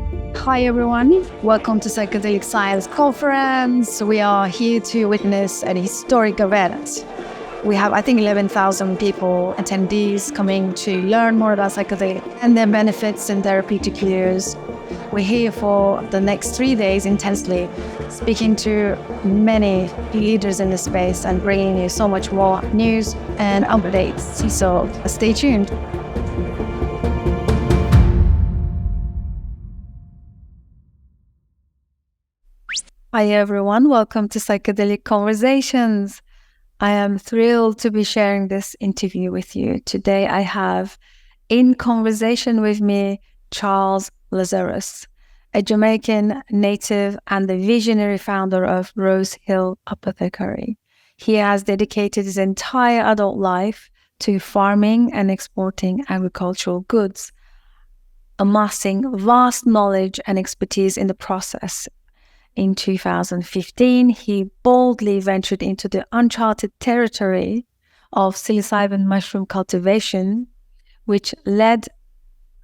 Hi everyone, welcome to Psychedelic Science Conference. We are here to witness an historic event. We have, I think, 11,000 people, attendees coming to learn more about psychedelics and their benefits and therapeutic use. We're here for the next 3 days intensely, speaking to many leaders in the space and bringing you so much more news and updates. So stay tuned. Hi everyone, welcome to Psychedelic Conversations. I am thrilled to be sharing this interview with you. Today I have in conversation with me Charles Lazarus, a Jamaican native and the visionary founder of Rose Hill Apothecary. He has dedicated his entire adult life to farming and exporting agricultural goods, amassing vast knowledge and expertise in the process. In 2015, he boldly ventured into the uncharted territory of psilocybin mushroom cultivation, which led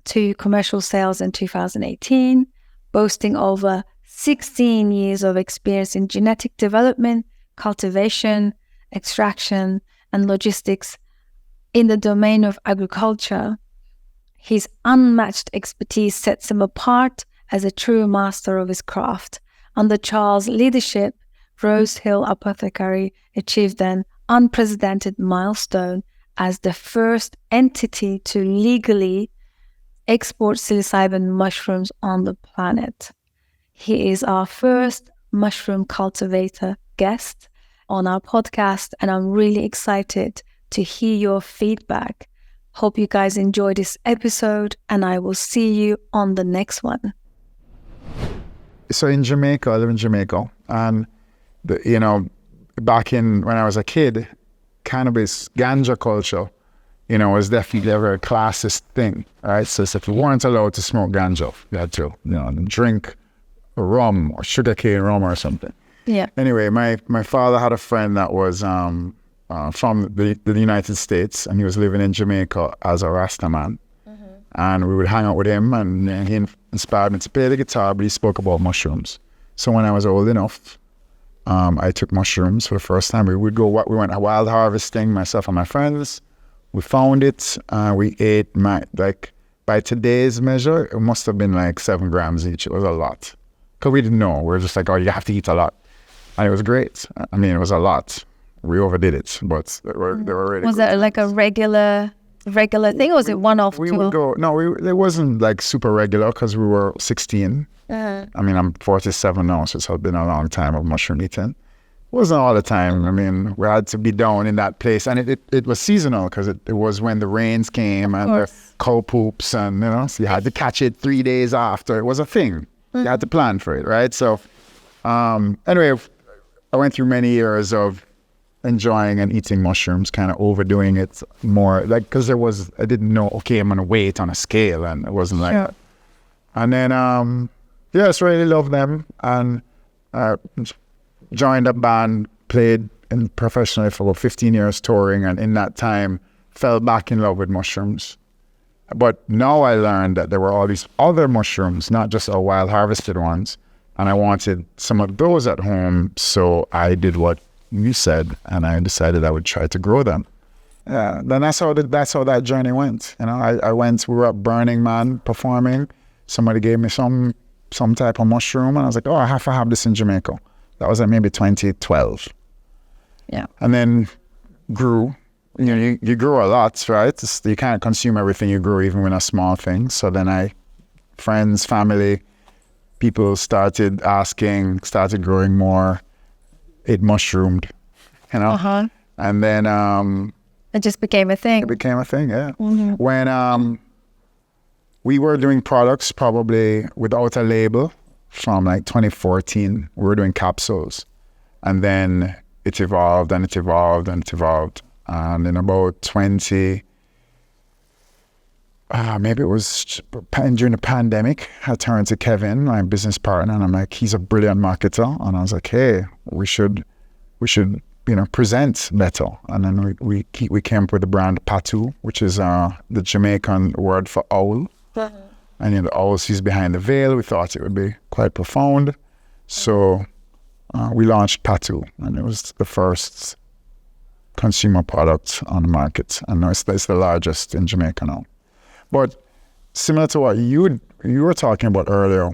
to commercial sales in 2018, boasting over 16 years of experience in genetic development, cultivation, extraction, and logistics in the domain of agriculture. His unmatched expertise sets him apart as a true master of his craft. Under Charles' leadership, Rose Hill Apothecary achieved an unprecedented milestone as the first entity to legally export psilocybin mushrooms on the planet. He is our first mushroom cultivator guest on our podcast, and I'm really excited to hear your feedback. Hope you guys enjoy this episode, and I will see you on the next one. So in Jamaica, I live in Jamaica, and back when I was a kid, cannabis, ganja culture, was definitely a very classist thing, right? So if you weren't allowed to smoke ganja, you had to, drink rum or sugarcane rum or something. Yeah. Anyway, my father had a friend that was from the United States, and he was living in Jamaica as a Rasta man. And we would hang out with him, and he inspired me to play the guitar, but he spoke about mushrooms. So when I was old enough, I took mushrooms for the first time. We went wild harvesting, myself and my friends. We found it, we ate, by today's measure, it must have been like 7 grams each. It was a lot. Because we didn't know. We were just like, oh, you have to eat a lot. And it was great. I mean, it was a lot. We overdid it, but they were really Was that like a regular thing, or was it one-off? We would go. No, it wasn't like super regular because we were 16. I mean, I'm 47 now, so it's been a long time of mushroom eating. It wasn't all the time. I mean, we had to be down in that place, and it was seasonal because it was when the rains came and the cow poops, and so you had to catch it 3 days after. It was a thing. You had to plan for it, right? So, anyway, I went through many years of enjoying and eating mushrooms, kind of overdoing it more, because I didn't know, okay, I'm gonna weigh it on a scale, and it wasn't like that. And then I just really loved them, and joined a band, played professionally for about 15 years touring, and in that time fell back in love with mushrooms. But now I learned that there were all these other mushrooms, not just our wild harvested ones, and I wanted some of those at home, so I did what you said, and I decided I would try to grow them. Yeah, then that's how that journey went. We were at Burning Man performing. Somebody gave me some type of mushroom, and I was like, oh, I have to have this in Jamaica. That was maybe 2012. Yeah. And then grew. You grow a lot, right? You can't consume everything you grow, even when a small thing. So then friends, family, people started asking, started growing more. It mushroomed, and then it just became a thing. It became a thing, yeah. Mm-hmm. When we were doing products probably without a label from like 2014, we were doing capsules, and then it evolved and it evolved and it evolved, and in about maybe it was during the pandemic, I turned to Kevin, my business partner, and I'm like, he's a brilliant marketer. And I was like, hey, we should present better. And then we came up with the brand Patu, which is the Jamaican word for owl. And the owl sees behind the veil. We thought it would be quite profound. So we launched Patu, and it was the first consumer product on the market. And now it's the largest in Jamaica now. But similar to what you were talking about earlier,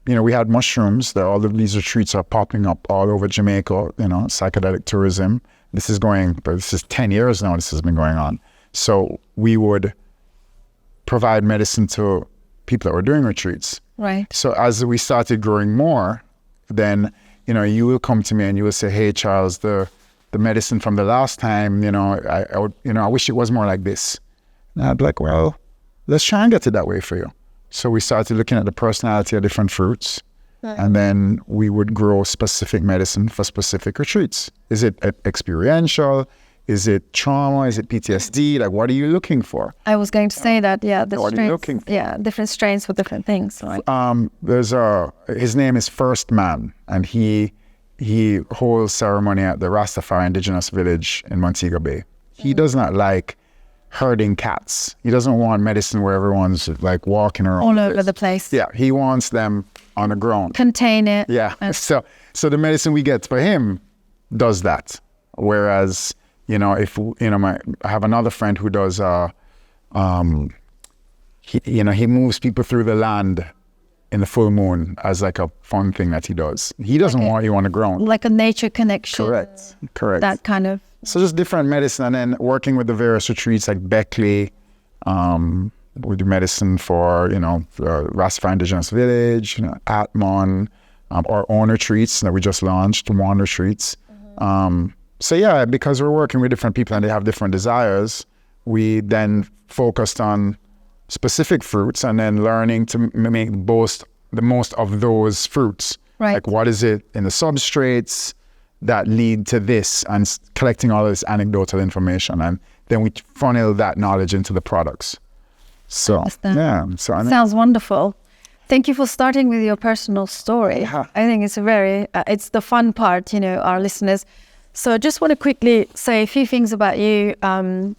we had mushrooms. All of these retreats are popping up all over Jamaica, psychedelic tourism. This is 10 years now this has been going on. So we would provide medicine to people that were doing retreats. Right. So as we started growing more, then, you will come to me and you will say, hey, Charles, the medicine from the last time, I wish it was more like this. And I'd be like, well, let's try and get it that way for you. So we started looking at the personality of different fruits. Right. And then we would grow specific medicine for specific retreats. Is it experiential? Is it trauma? Is it PTSD? Like, what are you looking for? I was going to say that, yeah. What are you looking for? Yeah, different strains for different things, right? His name is First Man, and he holds ceremony at the Rastafari Indigenous Village in Montego Bay. He does not like herding cats. He doesn't want medicine where everyone's like walking around. All over the place. Yeah, he wants them on the ground. Contain it. Yeah, so the medicine we get for him does that. Whereas, I have another friend who does, he moves people through the land in the full moon as like a fun thing that he does. He doesn't want you on the ground. Like a nature connection. Correct. That kind of. So just different medicine, and then working with the various retreats like Beckley, we do medicine for, Rastafari Indigenous Village, Atmon, our own retreats that we just launched, one retreats. So yeah, because we're working with different people and they have different desires, we then focused on specific fruits and then learning to make the most of those fruits. Right. Like what is it in the substrates that lead to this, and collecting all this anecdotal information, and then we funnel that knowledge into the products. So yeah, sounds wonderful. Thank you for starting with your personal story. Yeah. I think it's it's the fun part, our listeners. So I just want to quickly say a few things about you to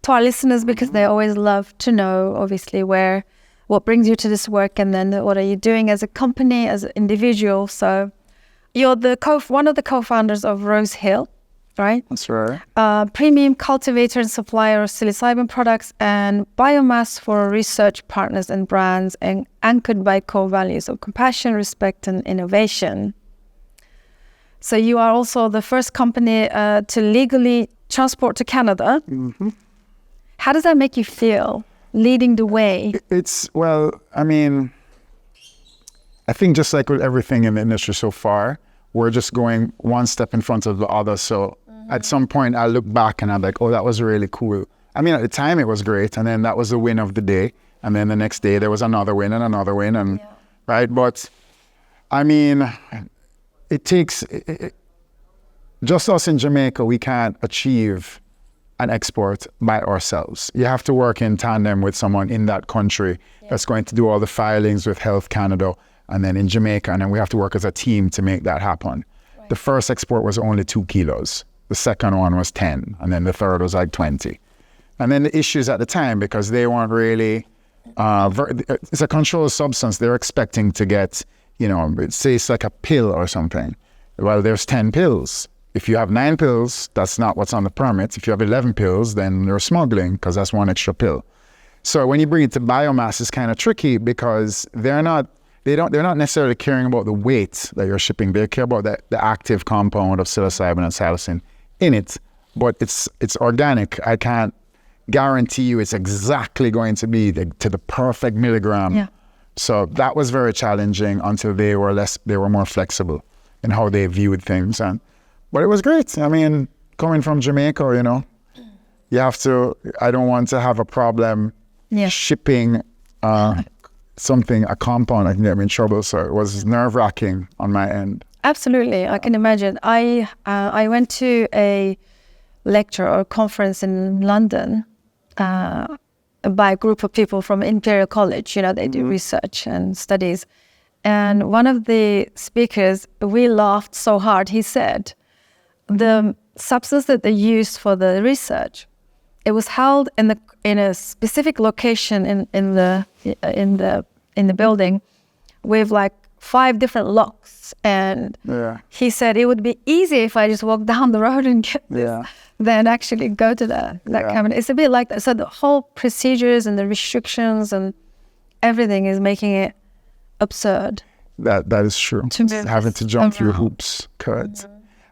our listeners, because they always love to know, obviously, what brings you to this work, and then what are you doing as a company, as an individual. So you're one of the co-founders of Rose Hill, right? That's right. Premium cultivator and supplier of psilocybin products and biomass for research partners and brands, and anchored by core values of compassion, respect, and innovation. So you are also the first company to legally transport to Canada. Mm-hmm. How does that make you feel, leading the way? I think just like with everything in the industry so far, we're just going one step in front of the other. So at some point I look back and I'm like, oh, that was really cool. At the time it was great. And then that was the win of the day. And then the next day there was another win and another win. And right. But it takes, just us in Jamaica, we can't achieve an export by ourselves. You have to work in tandem with someone in that country that's going to do all the filings with Health Canada, and then in Jamaica, and then we have to work as a team to make that happen. Right. The first export was only 2 kilos. The second one was 10, and then the third was like 20. And then the issues at the time, because they weren't really, it's a controlled substance. They're expecting to get, say it's like a pill or something. Well, there's 10 pills. If you have 9 pills, that's not what's on the permit. If you have 11 pills, then they're smuggling, because that's one extra pill. So when you bring it to biomass, it's kind of tricky, because they're not necessarily caring about the weight that you're shipping. They care about the active compound of psilocybin and psilocin in it, but it's organic. I can't guarantee you it's exactly going to be to the perfect milligram. Yeah. So that was very challenging until they were more flexible in how they viewed things. But it was great. Coming from Jamaica, I don't want to have a problem shipping a compound. I can get me in trouble. So it was nerve-wracking on my end. Absolutely. I can imagine. I went to a lecture or conference in London by a group of people from Imperial College. They do research and studies. And one of the speakers, we laughed so hard. He said, the substance that they used for the research it was held in a specific location in the building with like 5 different locks, and he said it would be easy if I just walk down the road and get this than actually go to that cabinet. It's a bit like that. So the whole procedures and the restrictions and everything is making it absurd. That is true. Having to jump through hoops, correct.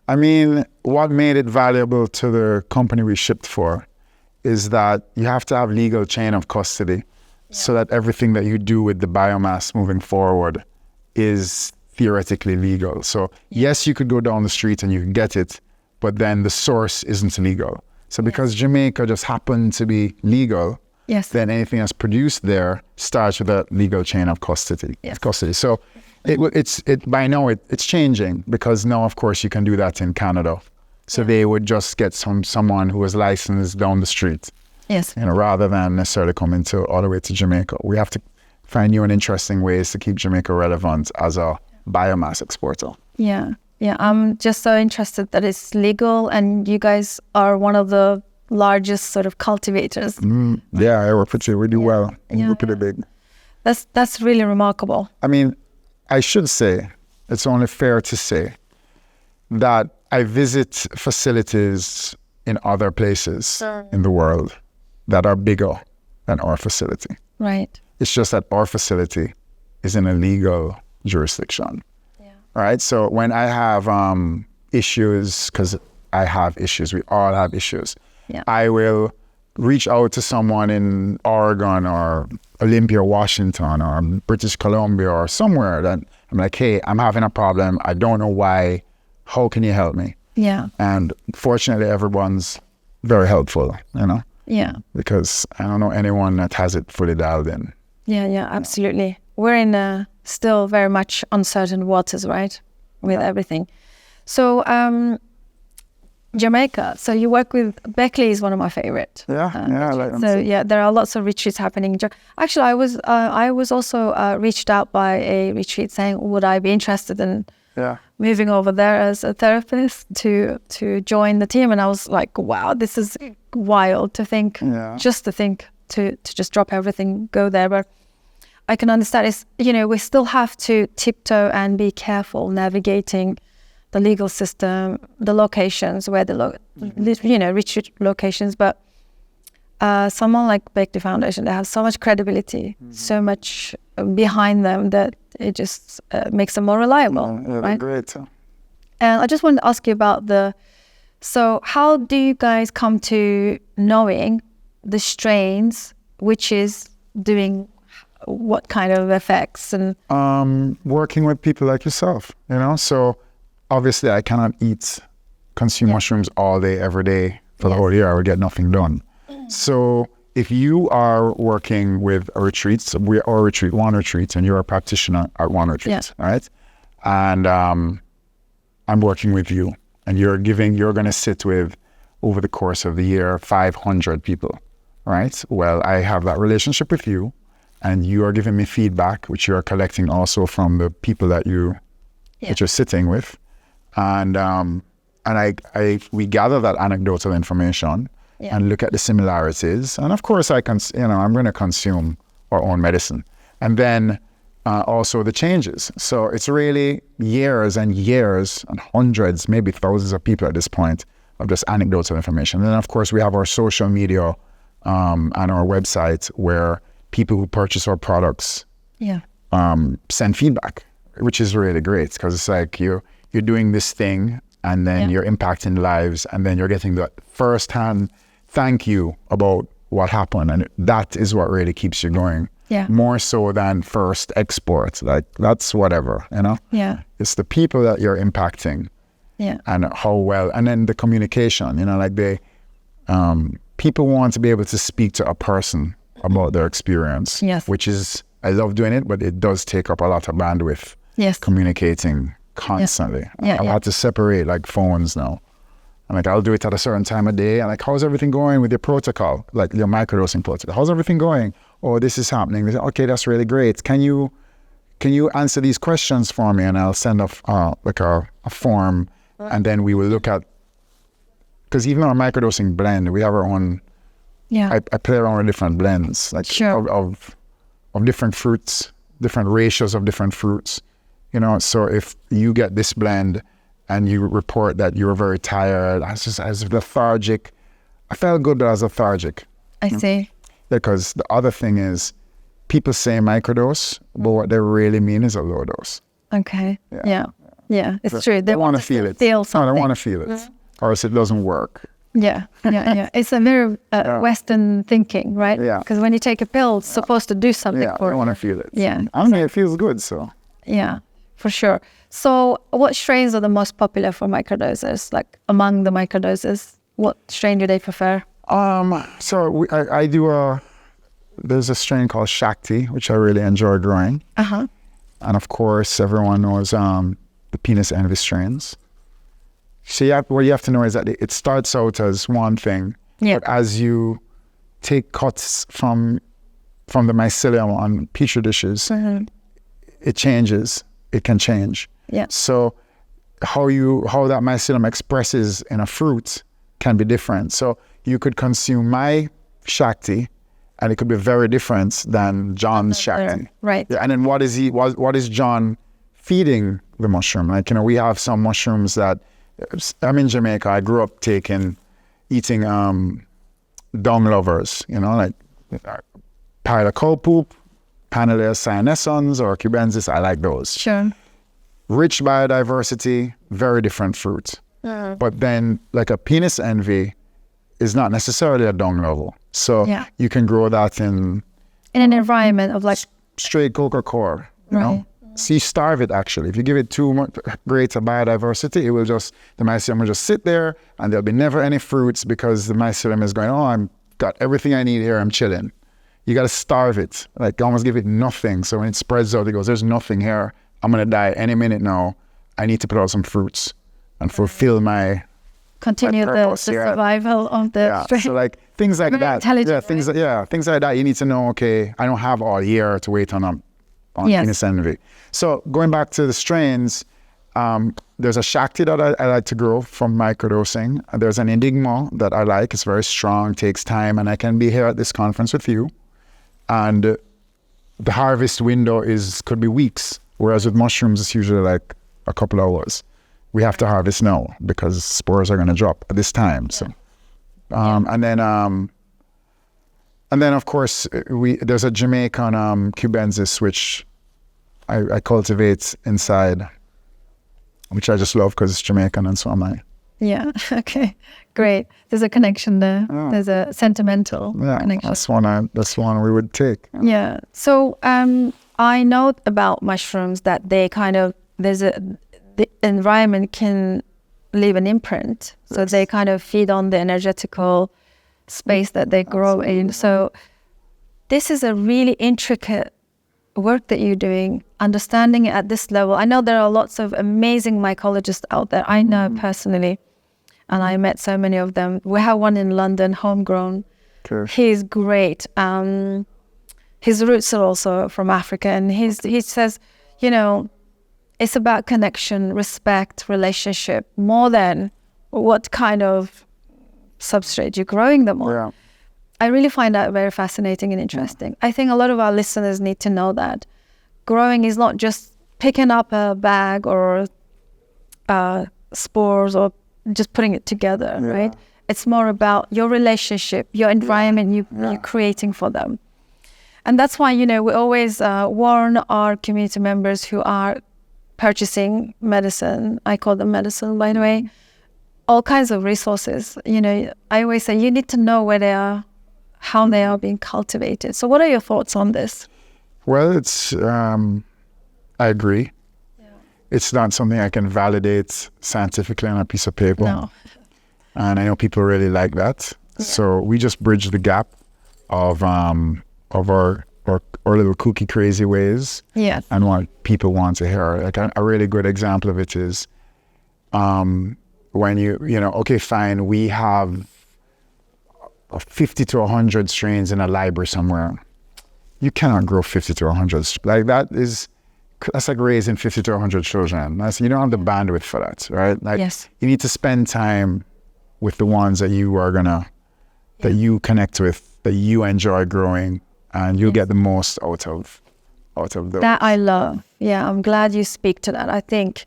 I mean, what made it valuable to the company we shipped for is that you have to have legal chain of custody so that everything that you do with the biomass moving forward is theoretically legal. So yes, you could go down the street and you can get it, but then the source isn't legal. So because Jamaica just happened to be legal, then anything that's produced there starts with a legal chain of custody. So by now it's changing, because now of course you can do that in Canada. So they would just get someone who was licensed down the street. Rather than necessarily coming all the way to Jamaica. We have to find new and interesting ways to keep Jamaica relevant as a biomass exporter. I'm just so interested that it's legal, and you guys are one of the largest sort of cultivators. I work with you. We do well. We're pretty big. That's really remarkable. I mean, I should say, it's only fair to say that I visit facilities in other places in the world that are bigger than our facility. Right. It's just that our facility is in a legal jurisdiction. Right? So when I have issues, because I have issues, we all have issues, I will reach out to someone in Oregon or Olympia, Washington, or British Columbia or somewhere that I'm like, hey, I'm having a problem. I don't know why. How can you help me? And fortunately, everyone's very helpful, because I don't know anyone that has it fully dialed in. Absolutely. We're in still very much uncertain waters, right? With everything. So Jamaica. So you work with Beckley is one of my favorite. I like them. So there are lots of retreats happening. Actually, I was also reached out by a retreat saying, would I be interested in moving over there as a therapist to join the team? And I was like, wow, this is wild to think, just to think to just drop everything, go there. But I can understand it's, we still have to tiptoe and be careful navigating the legal system, the locations where retreat locations. But someone like Beckley Foundation, they have so much credibility, so much behind them that it just makes them more reliable. Right? Great. And I just wanted to ask you about so how do you guys come to knowing the strains, which is doing what kind of effects? And working with people like yourself, so obviously I cannot consume mushrooms all day, every day for the whole year. I would get nothing done. So if you are working with a retreat, we are one retreat, and you're a practitioner at one retreat, right? And I'm working with you, and you're going to sit with, over the course of the year, 500 people, right? Well, I have that relationship with you, and you are giving me feedback, which you are collecting also from the people that you're sitting with, and we gather that anecdotal information and look at the similarities, and of course I'm going to consume our own medicine, and then also the changes. So it's really years and years and hundreds, maybe thousands of people at this point of just anecdotal information. And then of course we have our social media and our website where people who purchase our products send feedback, which is really great, because it's like you're doing this thing, and then you're impacting lives, and then you're getting the first-hand thank you about what happened, and that is what really keeps you going. More so than first export, like that's whatever, it's the people that you're impacting, and how well, and then the communication, people want to be able to speak to a person about their experience, which is, I love doing it, but it does take up a lot of bandwidth, communicating constantly. I've had to separate like phones now. And I'll do it at a certain time of day. And how's everything going with your protocol? Like your microdosing protocol. How's everything going? Oh, this is happening. Okay, that's really great. Can you answer these questions for me? And I'll send a form, and then we will look at, because even our microdosing blend, we have our own Yeah. I play around with different blends, like Sure. of different fruits, different ratios of different fruits. You know, so if you get this blend and you report that you were very tired, I was lethargic. I felt good, but I was lethargic. I see. Because the other thing is, people say microdose, but what they really mean is a low dose. Okay. Yeah. It's true. They want to feel it. Feel something. No, they want to feel it, or else it doesn't work. Yeah. It's a very Western thinking, right? Yeah. Because when you take a pill, it's supposed to do something for I you. want to feel it. Yeah. I mean, it feels good, so. Yeah, for sure. So what strains are the most popular for microdoses? Like among the microdoses, what strain do they prefer? So I do there's a strain called Shakti, which I really enjoy growing. Uh-huh. And of course, everyone knows the penis envy strains. So what you have to know is that it starts out as one thing, but as you take cuts from the mycelium on petri dishes, it changes. It can change. Yeah. So how that mycelium expresses in a fruit can be different. So you could consume my Shakti, and it could be very different than John's Shakti. Right. Yeah, and then what is John feeding the mushroom? Like, you know, we have some mushrooms that, I'm in Jamaica. I grew up eating dung lovers, you know, like pile of cow poop, Panelea cyanescens or cubensis. I like those. Sure. Rich biodiversity, very different fruit. But then like a penis envy is not necessarily a dung lover. So you can grow that in an environment of like straight coca core, you know? So you starve it actually. If you give it too much greater biodiversity, the mycelium will just sit there and there'll be never any fruits because the mycelium is going, I've got everything I need here, I'm chilling. You got to starve it, like almost give it nothing. So when it spreads out, it goes, there's nothing here. I'm going to die any minute now. I need to put out some fruits and fulfill my the survival of the strain. So like things like that. Things like that. You need to know, okay, I don't have all year to wait on penis envy. So going back to the strains, there's a Shakti that I like to grow from microdosing. There's an Enigma that I like. It's very strong, takes time, and I can be here at this conference with you. And the harvest window could be weeks, whereas with mushrooms, it's usually like a couple hours. We have to harvest now because spores are going to drop at this time. So, and then of course there's a Jamaican cubensis which I cultivate inside, which I just love because it's Jamaican, and so am I. Yeah. Okay. Great. There's a connection there. Yeah. There's a sentimental connection. That's one we would take. Yeah. So I know about mushrooms that they kind of the environment can leave an imprint. So they kind of feed on the energetical space that they grow in. So this is a really intricate work that you're doing, understanding it at this level. I know there are lots of amazing mycologists out there. I know personally, and I met so many of them. We have one in London, homegrown. Sure. He's great. His roots are also from Africa, and he says, you know, it's about connection, respect, relationship, more than what kind of substrate you're growing them on. Yeah. I really find that very fascinating and interesting. I think a lot of our listeners need to know that growing is not just picking up a bag or spores or just putting it together, right? It's more about your relationship, your environment you're creating for them. And that's why, you know, we always warn our community members who are purchasing medicine. I call them medicine, by the way. All kinds of resources. You know, I always say you need to know where they are, how they are being cultivated. So what are your thoughts on this? Well, it's, I agree. Yeah. It's not something I can validate scientifically on a piece of paper. No. And I know people really like that. Yeah. So we just bridge the gap of our little kooky crazy ways. Yeah. And what people want to hear. Like a really good example of it is when you know, okay, fine, we have 50 to 100 strains in a library somewhere. You cannot grow 50 to 100. Like that's like raising 50 to 100 children. You don't have the bandwidth for that, right? Like yes. You need to spend time with the ones that you are that you connect with that you enjoy growing, and you'll get the most out of those. That I love. Yeah, I'm glad you speak to that. I think,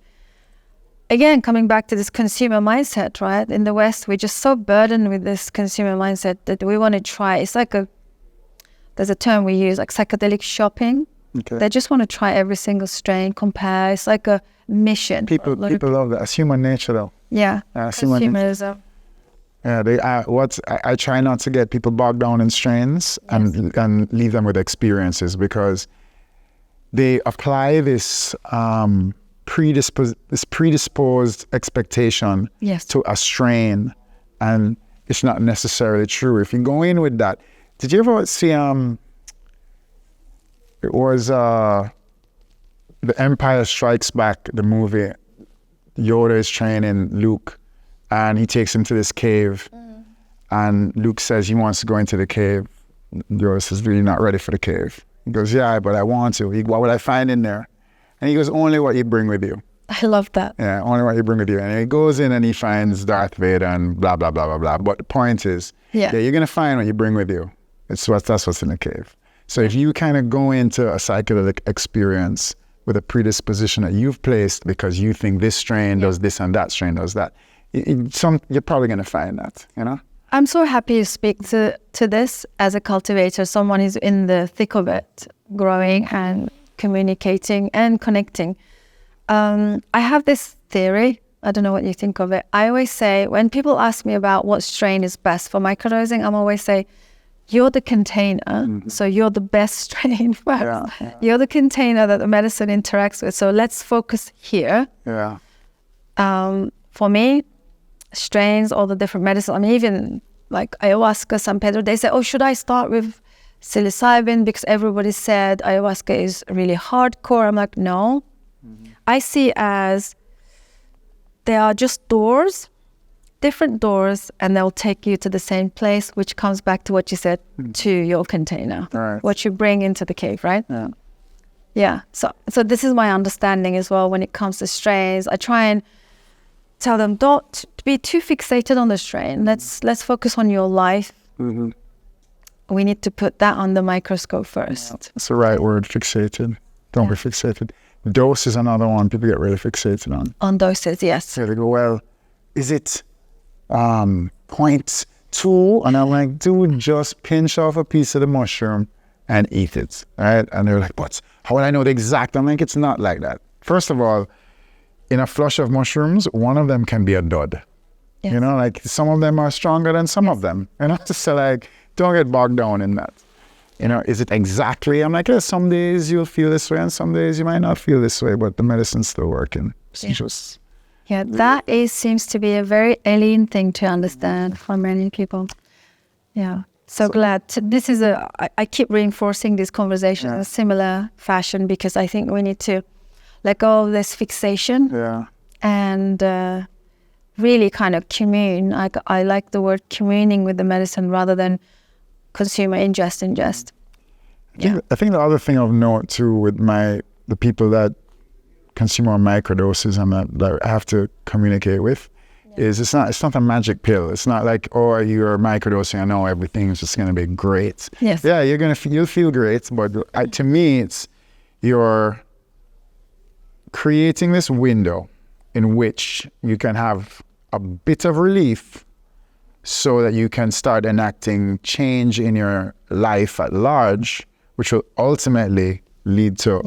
again, coming back to this consumer mindset, right? In the West, we're just so burdened with this consumer mindset that we want to try. It's like there's a term we use, like psychedelic shopping. Okay. They just want to try every single strain, compare. It's like a mission. People love that. It's human nature, though. Yeah, consumerism. Yeah, I try not to get people bogged down in strains and leave them with experiences, because they apply this predisposed expectation to a strain, and it's not necessarily true. If you go in with that, did you ever see it was The Empire Strikes Back, the movie? Yoda is training Luke, and he takes him to this cave, and Luke says he wants to go into the cave. Yoda says, really not ready for the cave. He goes, yeah, but I want to. What would I find in there? And he goes, only what you bring with you. I love that. Yeah, only what you bring with you. And he goes in and he finds Darth Vader and blah, blah, blah, blah, blah. But the point is, you're going to find what you bring with you. That's what's in the cave. So if you kind of go into a psychedelic experience with a predisposition that you've placed because you think this strain does this and that strain does that, you're probably going to find that, you know? I'm so happy you speak to this as a cultivator, someone who's in the thick of it, growing and communicating and connecting. I have this theory. I don't know what you think of it. I always say, when people ask me about what strain is best for microdosing, I'm always say, you're the container, so you're the best strain first. Yeah. You're the container that the medicine interacts with. So let's focus here. Yeah. For me, strains, all the different medicines, I mean, even like ayahuasca, San Pedro, they say, oh, should I start with psilocybin? Because everybody said ayahuasca is really hardcore. I'm like, no. I see as they are just doors, different doors, and they'll take you to the same place, which comes back to what you said, to your container, what you bring into the cave, right? Yeah. So this is my understanding as well when it comes to strains. I try and tell them, don't be too fixated on the strain. Let's focus on your life. We need to put that on the microscope first. That's the right word, fixated. Don't be fixated. Dose is another one people get really fixated on. On doses, yes. Yeah, they go, well, is it 0.2? And I'm like, dude, just pinch off a piece of the mushroom and eat it, right? And they're like, but how would I know the exact? I'm like, it's not like that. First of all, in a flush of mushrooms, one of them can be a dud. Yes. You know, like some of them are stronger than some of them. You know, so like, don't get bogged down in that. You know, is it exactly? I'm like, yeah, some days you'll feel this way and some days you might not feel this way, but the medicine's still working. It's that seems to be a very alien thing to understand for many people. Yeah. So glad. This is I keep reinforcing this conversation in a similar fashion, because I think we need to let go of this fixation and really kind of commune. I like the word communing with the medicine rather than consumer ingest. I think the other thing of note too with the people that consume more microdoses and that I have to communicate with is it's not a magic pill. It's not like, oh, you're microdosing, I know everything's just going to be great. Yes. Yeah, you'll feel great, but to me, it's you're creating this window in which you can have a bit of relief so that you can start enacting change in your life at large, which will ultimately lead to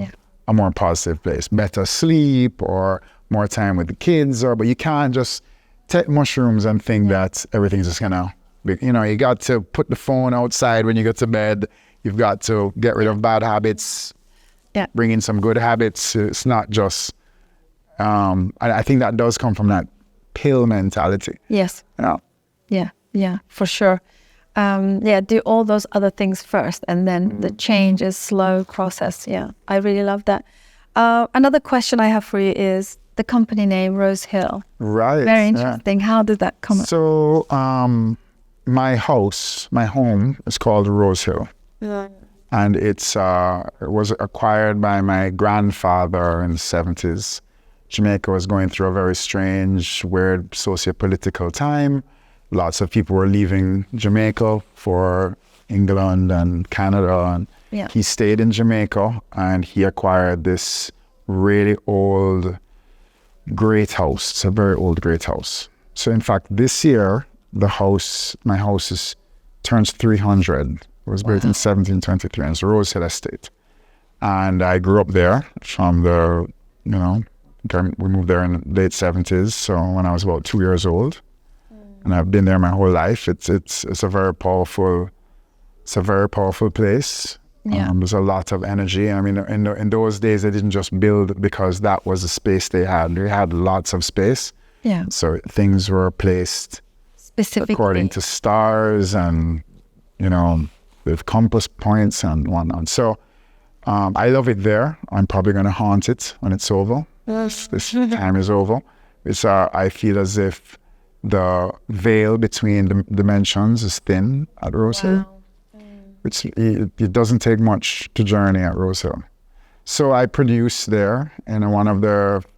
a more positive place, better sleep or more time with the kids. But you can't just take mushrooms and think that everything's just gonna be, you got to put the phone outside when you go to bed. You've got to get rid of bad habits, bring in some good habits. It's not just, I think that does come from that pill mentality. Yes. Yeah, for sure. Do all those other things first, and then the change is slow process. Yeah, I really love that. Another question I have for you is the company name, Rose Hill. Right. Very interesting. How did that come up? So my home is called Rose Hill. And it was acquired by my grandfather in the 70s. Jamaica was going through a very strange, weird socio-political time. Lots of people were leaving Jamaica for England and Canada, and Yeah. he stayed in Jamaica, and he acquired this really old great house. It's a very old great house. So in fact, this year, my house turns 300. It was built in 1723, and it's Rosehill Estate. And I grew up there from we moved there in the late 70s, so when I was about 2 years old. And I've been there my whole life. It's a very powerful place. Yeah. There's a lot of energy. I mean, in those days, they didn't just build because that was the space they had. They had lots of space. Yeah. So things were placed Specifically according to stars and, with compass points and whatnot. So I love it there. I'm probably going to haunt it when it's over. This time is over. I feel as if the veil between the dimensions is thin at Rosehill. Which it doesn't take much to journey at Rosehill. So I produce there in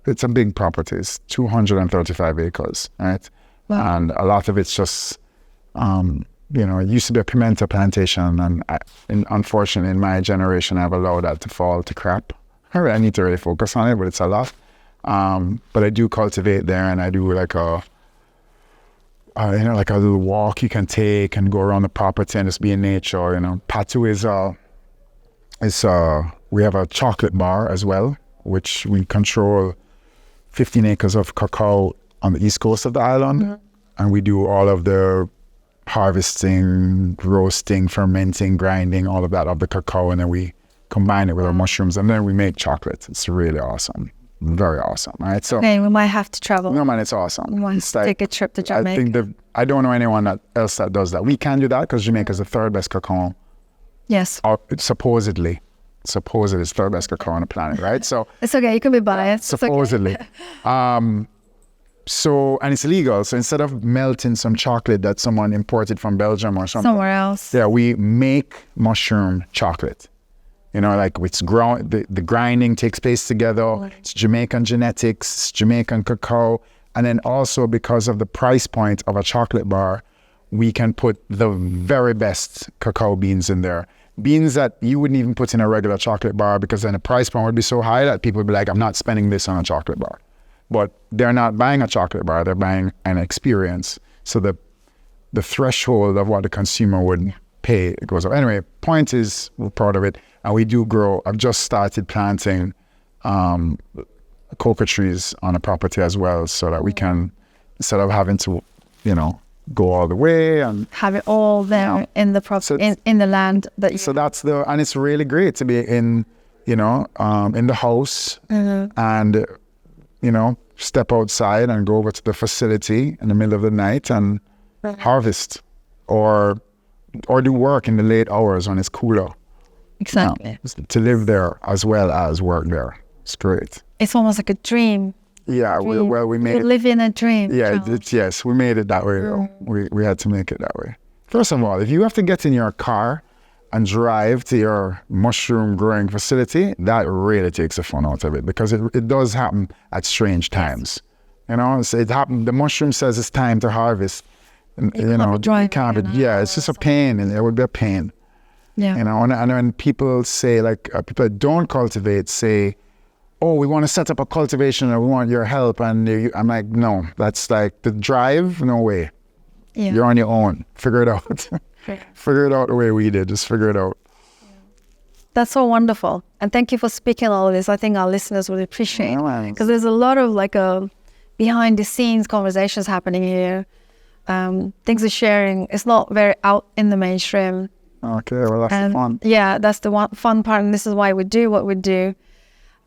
it's a big property. It's 235 acres, right? Wow. And a lot of it's just, it used to be a pimento plantation, and unfortunately in my generation, I've allowed that to fall to crap. I need to really focus on it, but it's a lot. But I do cultivate there, and I do like a little walk you can take and go around the property and just be in nature. Patu we have a chocolate bar as well, which we control 15 acres of cacao on the east coast of the island. Mm-hmm. And we do all of the harvesting, roasting, fermenting, grinding, all of that of the cacao. And then we combine it with our mushrooms, and then we make chocolate. It's really awesome. Very awesome, right? So okay, we might have to travel. No, man, it's awesome. We want to take a trip to Jamaica. I don't know anyone else that does that. We can do that because Jamaica is the third best cacao. Yes. Supposedly it's third best cacao on the planet, right? So it's okay. You can be biased. Supposedly. Okay. So, and it's illegal. So instead of melting some chocolate that someone imported from Belgium or somewhere else, yeah, we make mushroom chocolate. It's ground. The grinding takes place together. Right. It's Jamaican genetics, it's Jamaican cacao, and then also because of the price point of a chocolate bar, we can put the very best cacao beans in there. Beans that you wouldn't even put in a regular chocolate bar because then the price point would be so high that people would be like, I'm not spending this on a chocolate bar. But they're not buying a chocolate bar, they're buying an experience. So the threshold of what the consumer would pay goes up. Anyway, point is, we're proud of it. And we do grow. I've just started planting cocoa trees on a property as well, so that we can, instead of having to, go all the way and have it all there in the property, in the land that you. So and it's really great to be in the house and step outside and go over to the facility in the middle of the night and harvest or do work in the late hours when it's cooler. Exactly. To live there as well as work there. It's great. It's almost like a dream. Yeah, we made it. Live in a dream. Yeah, yes, we made it that way though. We had to make it that way. First of all, if you have to get in your car and drive to your mushroom growing facility, that really takes the fun out of it, because it does happen at strange times. So it happened. The mushroom says it's time to harvest. And, it can't be. Yeah, it's just a pain, and it would be a pain. Yeah. And when people say, people that don't cultivate say, oh, we want to set up a cultivation and we want your help. And I'm like, no, that's like the drive, no way. Yeah. You're on your own. Figure it out. Figure it out the way we did. Just figure it out. Yeah. That's so wonderful. And thank you for speaking all of this. I think our listeners would appreciate it. Because there's a lot of behind the scenes conversations happening here. Things are sharing. It's not very out in the mainstream. Okay, well, that's the fun. Yeah, that's the fun part, and this is why we do what we do.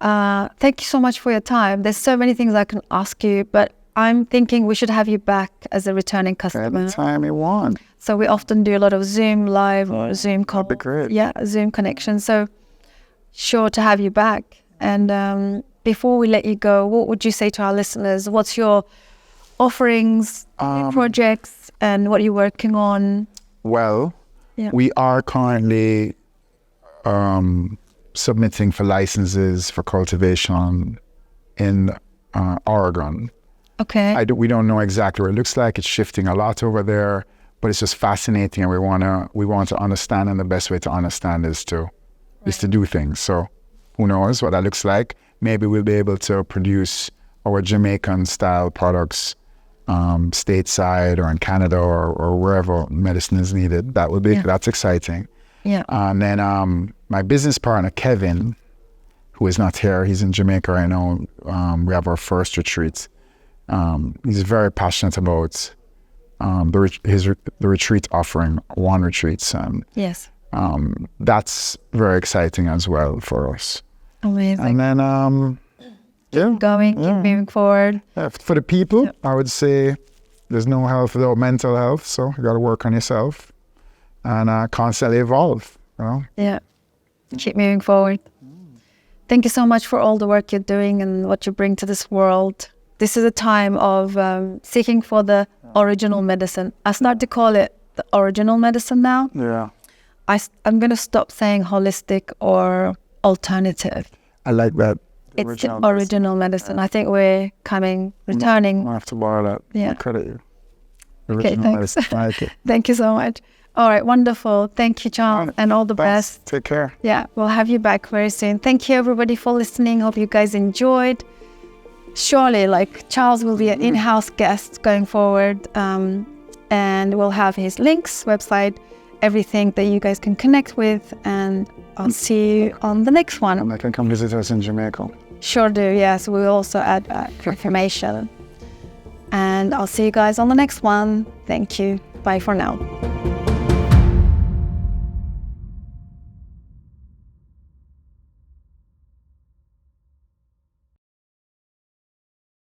Thank you so much for your time. There's so many things I can ask you, but I'm thinking we should have you back as a returning customer. Anytime you want. So we often do a lot of Zoom live or Zoom call. That'd be great. Yeah, Zoom connection. So sure to have you back. And before we let you go, what would you say to our listeners? What's your offerings, projects, and what are you working on? Well, we are currently submitting for licenses for cultivation in Oregon. Okay. We don't know exactly what it looks like. It's shifting a lot over there. but it's just fascinating, and we want to understand, and the best way to understand is to do things. So who knows what that looks like? Maybe we'll be able to produce our Jamaican style products stateside or in Canada or wherever medicine is needed. That's exciting. Yeah. And then my business partner, Kevin, who is not here, he's in Jamaica right now. We have our first retreat. He's very passionate about the retreat offering, one retreats. Yes. That's very exciting as well for us. Amazing. And then, keep moving forward. For the people, I would say there's no health without mental health. So you got to work on yourself and constantly evolve. Yeah. Keep moving forward. Thank you so much for all the work you're doing and what you bring to this world. This is a time of seeking for the original medicine. I start to call it the original medicine now. Yeah. I'm going to stop saying holistic or alternative. I like that. It's the original medicine. I think we're returning. I have to borrow that. Yeah. I credit you. Okay, thanks. I like it. Thank you so much. All right, wonderful. Thank you, Charles, and all the best. Take care. Yeah, we'll have you back very soon. Thank you, everybody, for listening. Hope you guys enjoyed. Surely, Charles will be an in-house guest going forward, and we'll have his links, website, everything that you guys can connect with, and I'll see you on the next one. And they can come visit us in Jamaica. Sure do, yes. We'll also add information. And I'll see you guys on the next one. Thank you. Bye for now.